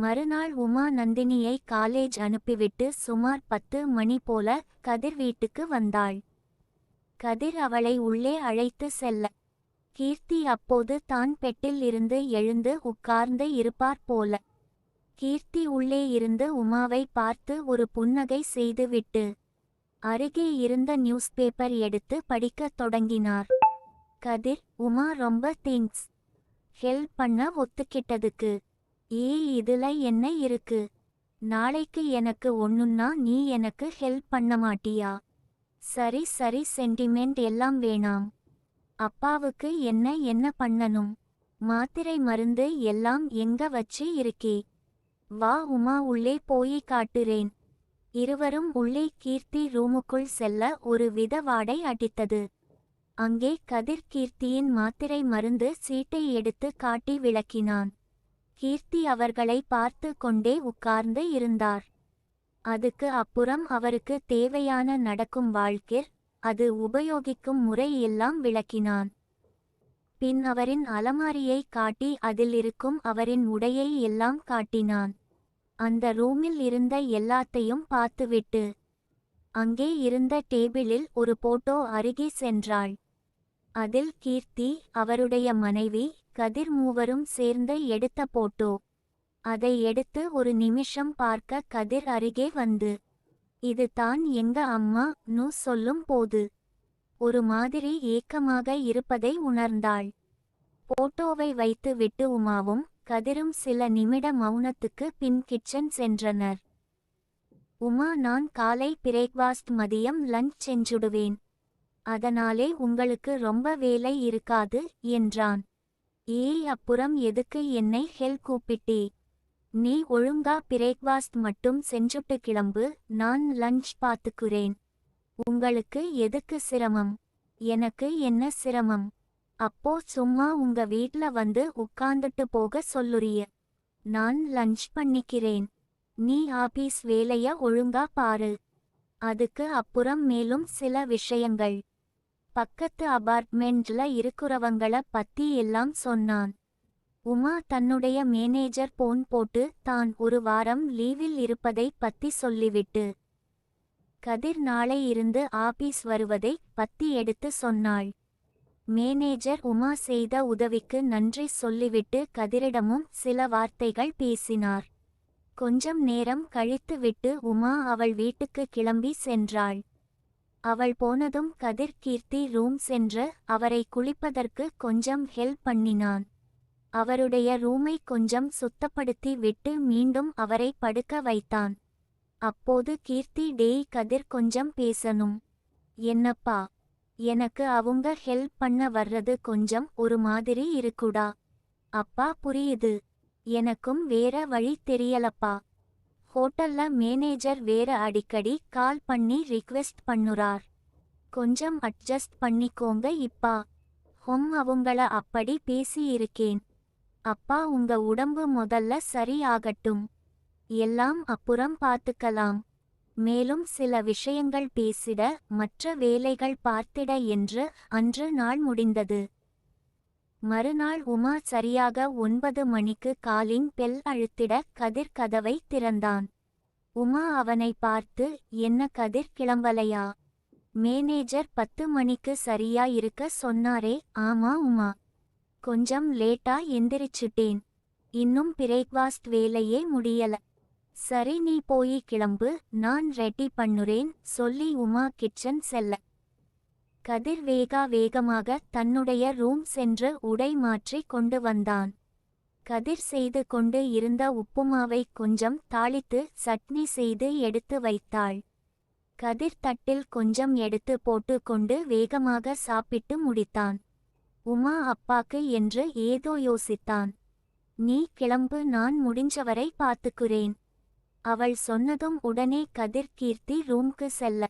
மறுநாள் உமா நந்தினியை காலேஜ் அனுப்பிவிட்டு சுமார் 10 மணி போல கதிர் வீட்டுக்கு வந்தாள். கதிர் அவளை உள்ளே அழைத்து செல்ல, கீர்த்தி அப்போது தான் பெட்டில் இருந்து எழுந்து உட்கார்ந்து இருப்பார் போல. கீர்த்தி உள்ளே இருந்து உமாவை பார்த்து ஒரு புன்னகை செய்துவிட்டு அருகே இருந்த நியூஸ் பேப்பர் எடுத்து படிக்கத் தொடங்கினார். கதிர், உமா ரொம்ப தேங்க்ஸ், ஹெல்ப் பண்ண ஒத்துக்கிட்டதுக்கு. இதுல என்ன இருக்கு? நாளைக்கு எனக்கு ஒண்ணுன்னா நீ எனக்கு ஹெல்ப் பண்ண மாட்டியா? சரி சரி, சென்டிமெண்ட் எல்லாம் வேணாம். அப்பாவுக்கு என்ன பண்ணணும்? மாத்திரை மருந்து எல்லாம் எங்க வச்சு இருக்கே? வா உமா, உள்ளே போய் காட்டுறேன். இருவரும் உள்ளே கீர்த்தி ரூமுக்குள் செல்ல ஒரு வித வாடை அடித்தது. அங்கே கதிர் கீர்த்தியின் மாத்திரை மருந்து சீட்டை எடுத்து காட்டி விளக்கினான். கீர்த்தி அவர்களை பார்த்து கொண்டே உட்கார்ந்து இருந்தார். அதுக்கு அப்புறம் அவருக்கு தேவையான நடக்கும் வாழ்க்கை, அது உபயோகிக்கும் முறை எல்லாம் விளக்கினான். பின் அவரின் அலமாரியை காட்டி அதில் இருக்கும் அவரின் உடையை எல்லாம் காட்டினான். அந்த ரூமில் இருந்த எல்லாத்தையும் பார்த்துவிட்டு அங்கே இருந்த டேபிளில் ஒரு போட்டோ அருகே சென்றாள். அதில் கீர்த்தி, அவருடைய மனைவி, கதிர் மூவரும் சேர்ந்து எடுத்த போட்டோ. அதை எடுத்து ஒரு நிமிஷம் பார்க்க கதிர் அருகே வந்து, இது தான் எங்க அம்மா நு சொல்லும் போது ஒரு மாதிரி ஏக்கமாக இருப்பதை உணர்ந்தாள். போட்டோவை வைத்து விட்டு உமாவும் கதிரும் சில நிமிட மௌனத்துக்கு பின் கிச்சன் சென்றனர். உமா, நான் காலை பிரேக்வாஸ்ட் மதியம் லஞ்ச் செஞ்சுடுவேன், அதனாலே உங்களுக்கு ரொம்ப வேலை இருக்காது என்றான். அப்புறம் எதுக்கு என்னை ஹெல்ப் கூப்பிட்டே? நீ ஒழுங்கா பிரேக்வாஸ்ட் மட்டும் செஞ்சுட்டு கிளம்பு, நான் லஞ்ச் பார்த்துக்குறேன். உங்களுக்கு எதுக்கு சிரமம்? எனக்கு என்ன சிரமம்? அப்போ சும்மா உங்க வீட்ல வந்து உட்கார்ந்துட்டு போக சொல்லுறிய. நான் லஞ்ச் பண்ணிக்கிறேன், நீ ஆபீஸ் வேலைய ஒழுங்கா பாரு. அதுக்கு அப்புறம் மேலும் சில விஷயங்கள். பக்கத்து அபார்ட்மெண்ட்ல இருக்கிறவங்கள பத்தி எல்லாம் சொன்னான். உமா தன்னுடைய மேனேஜர் போன் போட்டு தான் ஒரு வாரம் லீவில் இருப்பதை பத்தி சொல்லிவிட்டு கதிர் நாளை இருந்து ஆபீஸ் வருவதை பத்தி எடுத்து சொன்னாள். மேனேஜர் உமா செய்த உதவிக்கு நன்றி சொல்லிவிட்டு கதிரிடமும் சில வார்த்தைகள் பேசினார். கொஞ்சம் நேரம் கழித்துவிட்டு உமா அவள் வீட்டுக்கு கிளம்பி சென்றாள். அவள் போனதும் கதிர் கீர்த்தி ரூம் சென்று அவரை குளிப்பதற்கு கொஞ்சம் ஹெல்ப் பண்ணினான். அவருடைய ரூமை கொஞ்சம் சுத்தப்படுத்தி விட்டு மீண்டும் அவரை படுக்க வைத்தான். அப்போது கீர்த்தி, டேய் கதிர், கொஞ்சம் பேசணும். என்னப்பா? எனக்கு அவங்க ஹெல்ப் பண்ண வர்றது கொஞ்சம் ஒரு மாதிரி இருக்குடா. அப்பா புரியுது, எனக்கும் வேற வழி தெரியலப்பா. ஹோட்டல்ல மேனேஜர் வேற அடிக்கடி கால் பண்ணி ரிக்வெஸ்ட் பண்ணுறார், கொஞ்சம் அட்ஜஸ்ட் பண்ணிக்கோங்க இப்பா. அவங்கள அப்படி பேசியிருக்கேன். அப்பா, உங்க உடம்பு முதல்ல சரி ஆகட்டும், எல்லாம் அப்புறம் பார்த்துக்கலாம். மேலும் சில விஷயங்கள் பேசிட, மற்ற வேலைகள் பார்த்திட என்று அன்று நாள் முடிந்தது. மறுநாள் உமா சரியாக 9 மணிக்கு காலிங் பெல் அழுத்திட கதிர் கதவை திறந்தான். உமா அவனை பார்த்து, என்ன கதிர், கிளம்பலையா? மேனேஜர் 10 மணிக்கு சரியா இருக்க சொன்னாரே. ஆமா உமா, கொஞ்சம் லேட்டா எந்திரிச்சிட்டேன், இன்னும் பிரேக்வாஸ்ட் வேலையே முடியல. சரி, நீ போய் கிளம்பு, நான் ரெடி பண்ணுறேன் சொல்லி உமா கிச்சன் செல்ல கதிர் வேகமாக தன்னுடைய ரூம் சென்று உடை மாற்றி கொண்டு வந்தான். கதிர் செய்து கொண்டு இருந்த உப்புமாவை கொஞ்சம் தாளித்து சட்னி செய்து எடுத்து வைத்தாள். கதிர் தட்டில் கொஞ்சம் எடுத்து போட்டு கொண்டு வேகமாக சாப்பிட்டு முடித்தான். உமா அப்பாக்கு என்று ஏதோ யோசித்தான். நீ கிளம்பு, நான் முடிஞ்சவரை பார்த்துக்குறேன். அவள் சொன்னதும் உடனே கதிர் கீர்த்தி ரூம்க்கு செல்ல,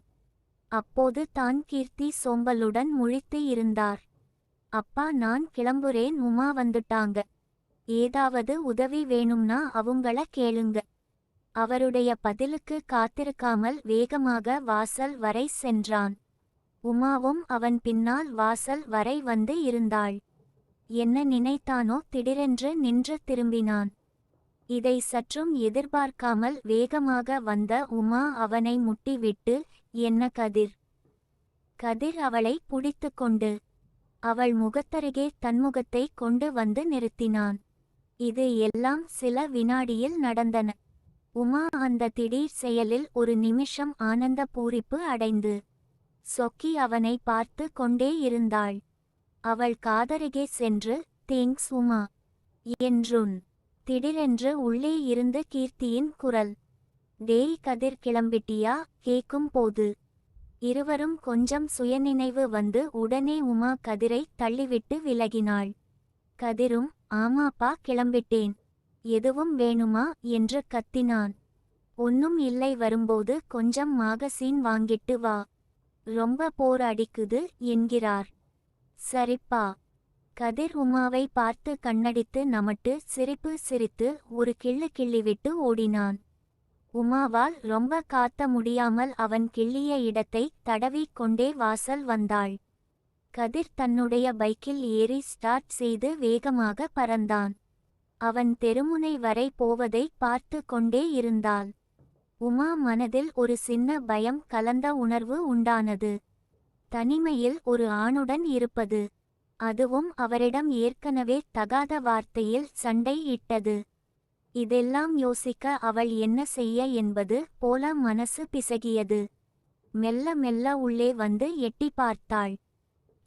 அப்போது தான் கீர்த்தி சோம்பலுடன் முழித்து இருந்தார். அப்பா, நான் கிளம்புறேன், உமா வந்துட்டாங்க, ஏதாவது உதவி வேணும்னா அவங்கள கேளுங்க. அவருடைய பதிலுக்கு காத்திருக்காமல் வேகமாக வாசல் வரை சென்றான். உமாவும் அவன் பின்னால் வாசல் வரை வந்து இருந்தாள். என்ன நினைத்தானோ திடீரென்று நின்று திரும்பினான். இதை சற்றும் எதிர்பார்க்காமல் வேகமாக வந்த உமா அவனை முட்டிவிட்டு, "என்ன கதிர்?" கதிர் அவளை பிடித்துக்கொண்டு அவள் முகத்தருகே தன்முகத்தை கொண்டு வந்து நிறுத்தினான். இது எல்லாம் சில வினாடியில் நடந்தன. உமா அந்த திடீர் செயலில் ஒரு நிமிஷம் ஆனந்த பூரிப்பு அடைந்து சொக்கி அவனை பார்த்து கொண்டே இருந்தாள். அவள் காதருகே சென்று, "தேங்க்ஸ் உமா" என்றுன். திடீரென்று உள்ளே இருந்து கீர்த்தியின் குரல், "டேய் கதிர், கிளம்பிட்டியா?" கேட்கும் போது இருவரும் கொஞ்சம் சுயநினைவு வந்து உடனே உமா கதிரை தள்ளிவிட்டு விலகினாள். கதிரும், "ஆமாப்பா, கிளம்பிட்டேன். எதுவும் வேணுமா?" என்று கத்தினான். "ஒன்னும் இல்லை, வரும்போது கொஞ்சம் மாகசீன் வாங்கிட்டு வா. ரொம்ப போர் அடிக்குது" என்கிறார். "சரிப்பா." கதிர் உமாவை பார்த்து கண்ணடித்து நமட்டு சிரிப்பு சிரித்து ஒரு கிள்ளு கிள்ளிவிட்டு ஓடினான். உமாவால் ரொம்ப காத்த முடியாமல் அவன் கிள்ளிய இடத்தை தடவிக் கொண்டே வாசல் வந்தாள். கதிர் தன்னுடைய பைக்கில் ஏறி ஸ்டார்ட் செய்து வேகமாக பறந்தான். அவன் தெருமுனை வரை போவதை பார்த்து கொண்டே இருந்தாள். உமா மனதில் ஒரு சின்ன பயம் கலந்த உணர்வு உண்டானது. தனிமையில் ஒரு ஆணுடன் இருப்பது, அதுவும் அவரிடம் ஏற்கனவே தகாத வார்த்தையில் சண்டை இட்டது. இதெல்லாம் யோசிக்க அவள் என்ன செய்ய என்பது போல மனசு பிசகியது. மெல்ல மெல்ல உள்ளே வந்து எட்டி பார்த்தாள்.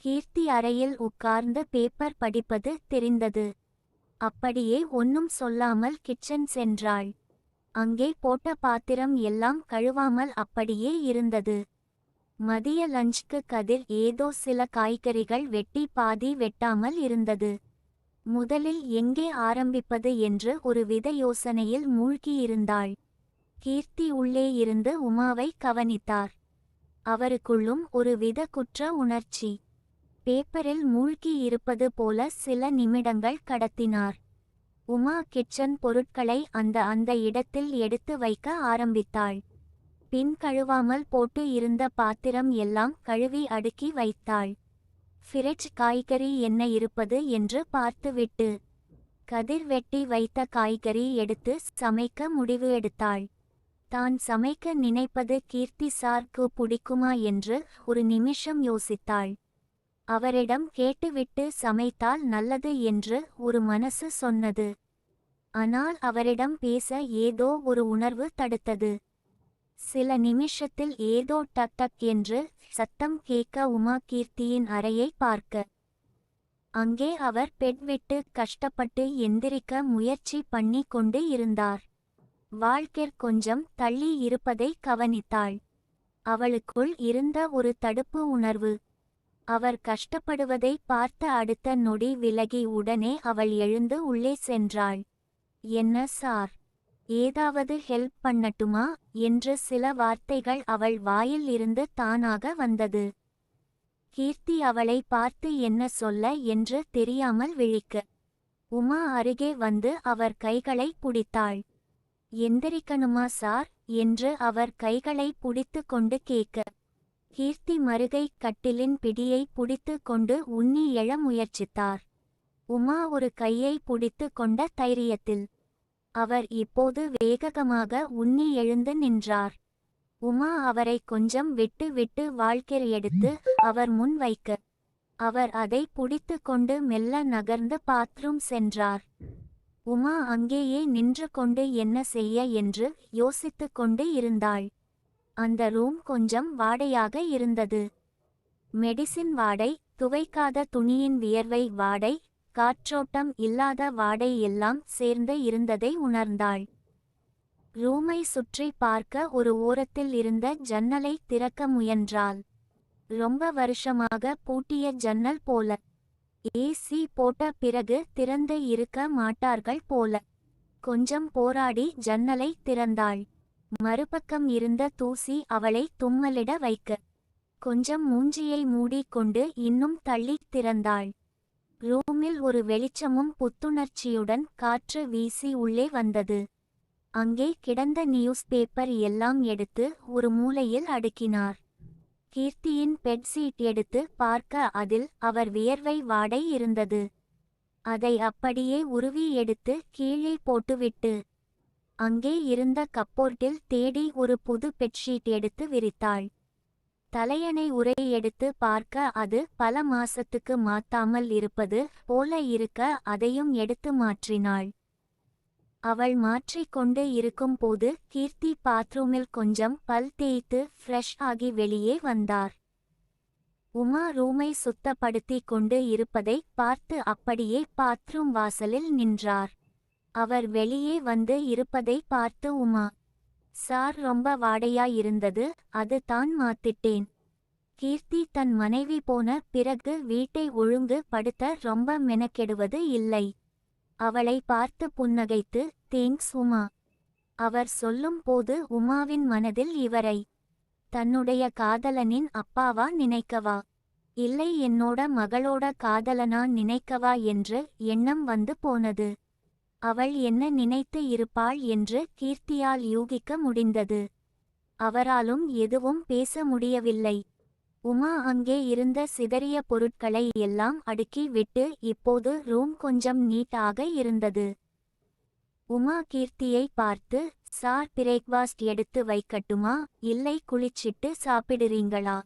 கீர்த்தி அறையில் உட்கார்ந்து பேப்பர் படிப்பது தெரிந்தது. அப்படியே ஒன்னும் சொல்லாமல் கிச்சன் சென்றாள். அங்கே போட்ட பாத்திரம் எல்லாம் கழுவாமல் அப்படியே இருந்தது. மதிய லஞ்சுக்கு கதிர் ஏதோ சில காய்கறிகள் வெட்டி பாதி வெட்டாமல் இருந்தது. முதலில் எங்கே ஆரம்பிப்பது என்று ஒரு வித யோசனையில் மூழ்கியிருந்தாள். கீர்த்தி உள்ளே இருந்து உமாவை கவனித்தார். அவருக்குள்ளும் ஒரு வித குற்ற உணர்ச்சி. பேப்பரில் மூழ்கி இருப்பது போல சில நிமிடங்கள் கடத்தினார். உமா கிச்சன் பொருட்களை அந்த இடத்தில் எடுத்து வைக்க ஆரம்பித்தாள். பின் கழுவாமல் போட்டு இருந்த பாத்திரம் எல்லாம் கழுவி அடுக்கி வைத்தாள். ஃபிரிட்ஜ் காய்கறி என்ன இருப்பது என்று பார்த்துவிட்டு கதிர் வெட்டி வைத்த காய்கறி எடுத்து சமைக்க முடிவு எடுத்தாள். தான் சமைக்க நினைப்பது கீர்த்தி சார்க்கு பிடிக்குமா என்று ஒரு நிமிஷம் யோசித்தாள். அவரிடம் கேட்டுவிட்டு சமைத்தால் நல்லது என்று ஒரு மனசு சொன்னது. ஆனால் அவரிடம் பேச ஏதோ ஒரு உணர்வு தடுத்தது. சில நிமிஷத்தில் ஏதோ டக் டக் என்று சத்தம் கேட்க உமா கீர்த்தியின் அறையை பார்க்க, அங்கே அவர் பெட் விட்டு கஷ்டப்பட்டு எந்திரிக்க முயற்சி பண்ணி கொண்டு இருந்தார். வாழ்க்கை கொஞ்சம் தள்ளி இருப்பதை கவனித்தாள். அவளுக்குள் இருந்த ஒரு தடுப்பு உணர்வு. அவர் கஷ்டப்படுவதை பார்த்த அடுத்த நொடி விலகி உடனே அவள் எழுந்து உள்ளே சென்றாள். "என்ன சார், ஏதாவது ஹெல்ப் பண்ணட்டுமா?" என்று சில வார்த்தைகள் அவள் வாயில் இருந்து தானாக வந்தது. கீர்த்தி அவளை பார்த்து என்ன சொல்ல என்று தெரியாமல் விழிக்க, உமா அருகே வந்து அவர் கைகளை பிடித்தாள். "எந்திரிக்கணுமா சார்?" என்று அவர் கைகளை பிடித்து கொண்டு கேட்க, கீர்த்தி மறுகை கட்டிலின் பிடியை பிடித்து கொண்டு உன்னி எழ முயற்சித்தார். உமா ஒரு கையை பிடித்து கொண்ட தைரியத்தில் அவர் இப்போது வேகமாக உன்னி எழுந்து நின்றார். உமா அவரை கொஞ்சம் விட்டு விட்டு வாழ்க்கை எடுத்து அவர் முன் வைக்க, அவர் அதை பிடித்து கொண்டு மெல்ல நகர்ந்து பாத்ரூம் சென்றார். உமா அங்கேயே நின்று கொண்டு என்ன செய்ய என்று யோசித்து கொண்டு இருந்தாள். அந்த ரூம் கொஞ்சம் வாடையாக இருந்தது. மெடிசின் வாடை, துவைக்காத துணியின் வியர்வை வாடை, காற்றோட்டம் இல்லாத வாடை எல்லாம் சேர்ந்து இருந்ததை உணர்ந்தாள். ரூமை சுற்றி பார்க்க ஒரு ஓரத்தில் இருந்த ஜன்னலை திறக்க முயன்றாள். ரொம்ப வருஷமாக பூட்டிய ஜன்னல் போல. ஏசி போட்ட பிறகு திறந்து இருக்க மாட்டார்கள் போல. கொஞ்சம் போராடி ஜன்னலை திறந்தாள். மறுபக்கம் இருந்த தூசி அவளை தும்மலிட வைக்க, கொஞ்சம் மூஞ்சியை மூடிக்கொண்டு இன்னும் தள்ளி திறந்தாள். ரூமில் ஒரு வெளிச்சமும் புத்துணர்ச்சியுடன் காற்று வீசி உள்ளே வந்தது. அங்கே கிடந்த நியூஸ் பேப்பர் எல்லாம் எடுத்து ஒரு மூலையில் அடுக்கினார். கீர்த்தியின் பெட்ஷீட் எடுத்து பார்க்க அதில் அவர் வியர்வை வாடை இருந்தது. அதை அப்படியே உருவி எடுத்து கீழே போட்டுவிட்டு அங்கே இருந்த கப்போர்ட்டில் தேடி ஒரு புது பெட்ஷீட் எடுத்து விரித்தாள். தலையணை உரை எடுத்து பார்க்க அது பல மாசத்துக்கு மாத்தாமல் இருப்பது போல இருக்க அதையும் எடுத்து மாற்றினாள். அவள் மாற்றிக்கொண்டு இருக்கும் போது கீர்த்தி பாத்ரூமில் கொஞ்சம் பல் தேய்த்து ஃப்ரெஷ் ஆகி வெளியே வந்தார். உமா ரூமை சுத்தப்படுத்தி கொண்டு இருப்பதை பார்த்து அப்படியே பாத்ரூம் வாசலில் நின்றார். அவர் வெளியே வந்து இருப்பதை பார்த்து உமா, சார் ரொம்ப வாடையா இருந்தது, அது தான் மாத்திட்டேன். கீர்த்தி தன் மனைவி போன பிறகு வீட்டை ஒழுங்கு படுத்த ரொம்ப மெனக்கெடுவது இல்லை. அவளை பார்த்து புன்னகைத்து, தேங்க்ஸ் உமா. அவர் சொல்லும் போது உமாவின் மனதில் இவரை தன்னுடைய காதலனின் அப்பாவா நினைக்கவா, இல்லை என்னோட மகளோட காதலனா நினைக்கவா என்று எண்ணம் வந்து போனது. அவள் என்ன நினைத்து இருப்பாள் என்று கீர்த்தியால் யூகிக்க முடிந்தது. அவராலும் எதுவும் பேச முடியவில்லை. உமா அங்கே இருந்த சிதறிய பொருட்களை எல்லாம் அடுக்கி விட்டு இப்போது ரூம் கொஞ்சம் நீட்டாக இருந்தது. உமா கீர்த்தியை பார்த்து, சார் பிரேக்பாஸ்ட் எடுத்து வைக்கட்டுமா, இல்லை குளிச்சிட்டு சாப்பிடுறீங்களா?